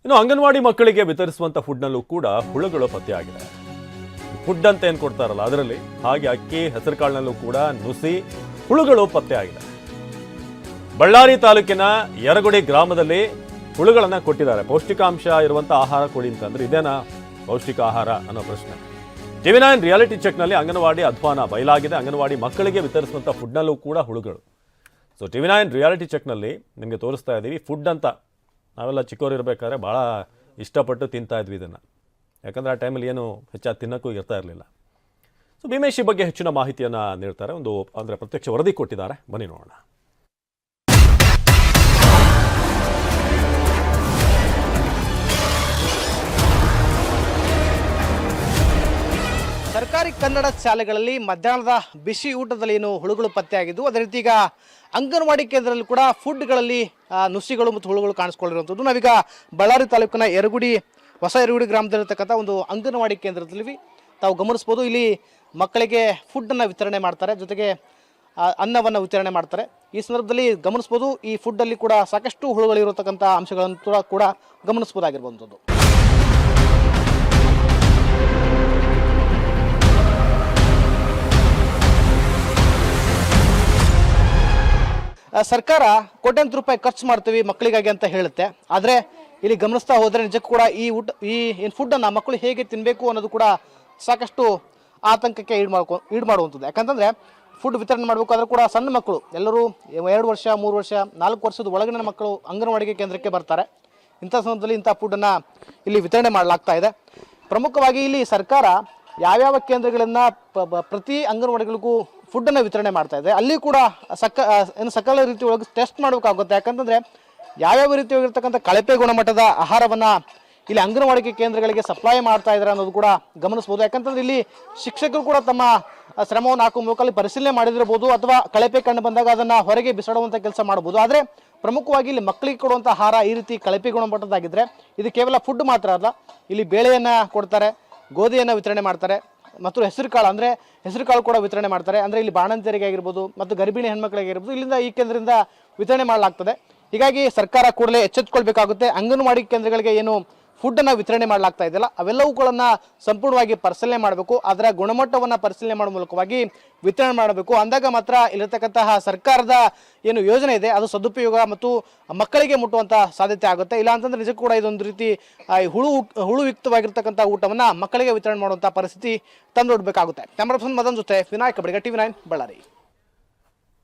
ಇನ್ನು ಅಂಗನವಾಡಿ ಮಕ್ಕಳಿಗೆ ವಿತರಿಸುವಂತ ಫುಡ್ನಲ್ಲೂ ಕೂಡ ಹುಳುಗಳು ಪತ್ತೆಯಾಗಿದೆ. ಫುಡ್ ಅಂತ ಏನು ಕೊಡ್ತಾರಲ್ಲ ಅದರಲ್ಲಿ, ಹಾಗೆ ಅಕ್ಕಿ ಹೆಸರು ಕಾಳಿನಲ್ಲೂ ಕೂಡ ನುಸಿ ಹುಳುಗಳು ಪತ್ತೆಯಾಗಿದೆ. ಬಳ್ಳಾರಿ ತಾಲೂಕಿನ ಯರಗುಡಿ ಗ್ರಾಮದಲ್ಲಿ ಹುಳುಗಳನ್ನ ಕೊಟ್ಟಿದ್ದಾರೆ. ಪೌಷ್ಟಿಕಾಂಶ ಇರುವಂತ ಆಹಾರ ಕೊಡಿ ಅಂತಂದ್ರೆ ಇದೇನಾ ಪೌಷ್ಟಿಕ ಆಹಾರ ಅನ್ನೋ ಪ್ರಶ್ನೆ. ಟಿವಿ9 ರಿಯಾಲಿಟಿ ಚೆಕ್ನಲ್ಲಿ ಅಂಗನವಾಡಿ ಅಧ್ವಾನ ಬಯಲಾಗಿದೆ. ಅಂಗನವಾಡಿ ಮಕ್ಕಳಿಗೆ ವಿತರಿಸುವಂತ ಫುಡ್ನಲ್ಲೂ ಕೂಡ ಹುಳುಗಳು. ಸೊ ಟಿವಿ9 ರಿಯಾಲಿಟಿ ಚೆಕ್ನಲ್ಲಿ ನಿಮಗೆ ತೋರಿಸ್ತಾ ಇದ್ದೀವಿ. ಫುಡ್ ಅಂತ ನಾವೆಲ್ಲ ಚಿಕ್ಕವರು ಇರಬೇಕಾದ್ರೆ ಭಾಳ ಇಷ್ಟಪಟ್ಟು ತಿಂತಾ ಇದ್ವಿ ಇದನ್ನು, ಯಾಕಂದರೆ ಆ ಟೈಮಲ್ಲಿ ಏನು ಹೆಚ್ಚಾಗಿ ತಿನ್ನೋಕ್ಕೂ ಇರ್ತಾ ಇರಲಿಲ್ಲ. ಸೊ ಭೀಮೇಶ್ ಈ ಬಗ್ಗೆ ಹೆಚ್ಚಿನ ಮಾಹಿತಿಯನ್ನು ನೀಡ್ತಾರೆ. ಒಂದು ಅಂದರೆ ಪ್ರತ್ಯಕ್ಷ ವರದಿ ಕೊಟ್ಟಿದ್ದಾರೆ, ಬನ್ನಿ ನೋಡೋಣ. ಸರ್ಕಾರಿ ಕನ್ನಡ ಶಾಲೆಗಳಲ್ಲಿ ಮಧ್ಯಾಹ್ನದ ಬಿಸಿ ಊಟದಲ್ಲಿ ಏನು ಹುಳುಗಳು ಪತ್ತೆಯಾಗಿದ್ದು, ಅದೇ ರೀತಿ ಈಗ ಅಂಗನವಾಡಿ ಕೇಂದ್ರದಲ್ಲಿ ಕೂಡ ಫುಡ್ಗಳಲ್ಲಿ ನುಸಿಗಳು ಮತ್ತು ಹುಳುಗಳು ಕಾಣಿಸ್ಕೊಂಡಿರುವಂಥದ್ದು. ನಾವೀಗ ಬಳ್ಳಾರಿ ತಾಲೂಕಿನ ಹೊಸ ಯರಗುಡಿ ಗ್ರಾಮದಲ್ಲಿರ್ತಕ್ಕಂಥ ಒಂದು ಅಂಗನವಾಡಿ ಕೇಂದ್ರದಲ್ಲಿ ತಾವು ಗಮನಿಸ್ಬೋದು. ಇಲ್ಲಿ ಮಕ್ಕಳಿಗೆ ಫುಡ್ಡನ್ನು ವಿತರಣೆ ಮಾಡ್ತಾರೆ, ಜೊತೆಗೆ ಅನ್ನವನ್ನು ವಿತರಣೆ ಮಾಡ್ತಾರೆ. ಈ ಸಂದರ್ಭದಲ್ಲಿ ಗಮನಿಸ್ಬೋದು, ಈ ಫುಡ್ಡಲ್ಲಿ ಕೂಡ ಸಾಕಷ್ಟು ಹುಳುಗಳಿರತಕ್ಕಂಥ ಅಂಶಗಳನ್ನು ಕೂಡ ಗಮನಿಸ್ಬೋದಾಗಿರುವಂಥದ್ದು. ಸರ್ಕಾರ ಕೋಟ್ಯಾಂತರ ರೂಪಾಯಿ ಖರ್ಚು ಮಾಡ್ತೀವಿ ಮಕ್ಕಳಿಗಾಗಿ ಅಂತ ಹೇಳುತ್ತೆ. ಆದರೆ ಇಲ್ಲಿ ಗಮನಿಸ್ತಾ ಹೋದರೆ ನಿಜಕ್ಕೂ ಕೂಡ ಈ ಏನು ಫುಡ್ಡನ್ನು ಮಕ್ಕಳು ಹೇಗೆ ತಿನ್ನಬೇಕು ಅನ್ನೋದು ಕೂಡ ಸಾಕಷ್ಟು ಆತಂಕಕ್ಕೆ ಈಡು ಮಾಡುವಂಥದ್ದು. ಯಾಕಂತಂದರೆ ಫುಡ್ ವಿತರಣೆ ಮಾಡಬೇಕಾದ್ರೂ ಕೂಡ ಸಣ್ಣ ಮಕ್ಕಳು ಎಲ್ಲರೂ 2 ವರ್ಷ 3 ವರ್ಷ 4 ವರ್ಷದ ಒಳಗಿನ ಮಕ್ಕಳು ಅಂಗನವಾಡಿ ಕೇಂದ್ರಕ್ಕೆ ಬರ್ತಾರೆ. ಇಂಥ ಸಂದರ್ಭದಲ್ಲಿ ಇಂಥ ಫುಡ್ಡನ್ನು ಇಲ್ಲಿ ವಿತರಣೆ ಮಾಡಲಾಗ್ತಾ ಇದೆ. ಪ್ರಮುಖವಾಗಿ ಇಲ್ಲಿ ಸರ್ಕಾರ ಯಾವ್ಯಾವ ಕೇಂದ್ರಗಳನ್ನು ಪ್ರತಿ ಅಂಗನವಾಡಿಗಳಿಗೂ ಫುಡ್ಡನ್ನು ವಿತರಣೆ ಮಾಡ್ತಾ ಇದೆ, ಅಲ್ಲಿ ಕೂಡ ಸಕಲ ರೀತಿ ಒಳಗೆ ಟೆಸ್ಟ್ ಮಾಡಬೇಕಾಗುತ್ತೆ. ಯಾಕಂತಂದರೆ ಯಾವ್ಯಾವ ರೀತಿಯಾಗಿರ್ತಕ್ಕಂಥ ಕಳಪೆ ಗುಣಮಟ್ಟದ ಆಹಾರವನ್ನು ಇಲ್ಲಿ ಅಂಗನವಾಡಿ ಕೇಂದ್ರಗಳಿಗೆ ಸಪ್ಲೈ ಮಾಡ್ತಾ ಇದ್ದಾರೆ ಅನ್ನೋದು ಕೂಡ ಗಮನಿಸ್ಬೋದು. ಯಾಕಂತಂದ್ರೆ ಇಲ್ಲಿ ಶಿಕ್ಷಕರು ಕೂಡ ತಮ್ಮ ಶ್ರಮವನ್ನು ಹಾಕುವ ಮೂಲಕ ಪರಿಶೀಲನೆ ಮಾಡಿದಿರಬಹುದು, ಅಥವಾ ಕಳಪೆ ಕಂಡು ಬಂದಾಗ ಅದನ್ನು ಹೊರಗೆ ಬಿಸಾಡುವಂಥ ಕೆಲಸ ಮಾಡ್ಬೋದು. ಆದರೆ ಪ್ರಮುಖವಾಗಿ ಇಲ್ಲಿ ಮಕ್ಕಳಿಗೆ ಕೊಡುವಂಥ ಆಹಾರ ಈ ರೀತಿ ಕಳಪೆ ಗುಣಮಟ್ಟದಾಗಿದ್ದರೆ ಇದು ಕೇವಲ ಫುಡ್ ಮಾತ್ರ ಅಲ್ಲ, ಇಲ್ಲಿ ಬೇಳೆಯನ್ನು ಕೊಡ್ತಾರೆ, ಗೋಧಿಯನ್ನು ವಿತರಣೆ ಮಾಡ್ತಾರೆ, ಮತ್ತು ಹೆಸರು ಕಾಳು ಕೂಡ ವಿತರಣೆ ಮಾಡ್ತಾರೆ. ಅಂದರೆ ಇಲ್ಲಿ ಬಾಣಂತಿಯರಿಗೆ ಆಗಿರ್ಬೋದು ಮತ್ತು ಗರ್ಭಿಣಿ ಹೆಣ್ಮಕ್ಳಿಗೆ ಆಗಿರ್ಬೋದು ಇಲ್ಲಿಂದ ಈ ಕೇಂದ್ರದಿಂದ ವಿತರಣೆ ಮಾಡಲಾಗ್ತದೆ. ಹೀಗಾಗಿ ಸರ್ಕಾರ ಕೂಡಲೇ ಎಚ್ಚೆತ್ತುಕೊಳ್ಬೇಕಾಗುತ್ತೆ. ಅಂಗನವಾಡಿ ಕೇಂದ್ರಗಳಿಗೆ ಏನು ಫುಡ್ಡನ್ನು ವಿತರಣೆ ಮಾಡಲಾಗ್ತಾ ಇದೆಯಲ್ಲ ಅವೆಲ್ಲವುಗಳನ್ನು ಸಂಪೂರ್ಣವಾಗಿ ಪರಿಶೀಲನೆ ಮಾಡಬೇಕು. ಅದರ ಗುಣಮಟ್ಟವನ್ನು ಪರಿಶೀಲನೆ ಮಾಡುವ ಮೂಲಕವಾಗಿ ವಿತರಣೆ ಮಾಡಬೇಕು. ಅಂದಾಗ ಮಾತ್ರ ಇಲ್ಲಿರತಕ್ಕಂತಹ ಸರ್ಕಾರದ ಏನು ಯೋಜನೆ ಇದೆ ಅದು ಸದುಪಯೋಗ ಮತ್ತು ಮಕ್ಕಳಿಗೆ ಮುಟ್ಟುವಂಥ ಸಾಧ್ಯತೆ ಆಗುತ್ತೆ. ಇಲ್ಲ ಅಂತಂದ್ರೆ ನಿಜಕ್ಕೂ ಕೂಡ ಇದೊಂದು ರೀತಿ ಹುಳುಯುಕ್ತವಾಗಿರ್ತಕ್ಕಂಥ ಊಟವನ್ನು ಮಕ್ಕಳಿಗೆ ವಿತರಣೆ ಮಾಡುವಂಥ ಪರಿಸ್ಥಿತಿ ತಂದೊಡ್ಬೇಕಾಗುತ್ತೆ. ಕ್ಯಾಮರಾ ಪರ್ಸನ್ ಮದನ್ ಜೊತೆ ವಿನಾಯಕ್ ಬಡಿಗ, ಟಿವಿ9 ಬಳ್ಳಾರಿ.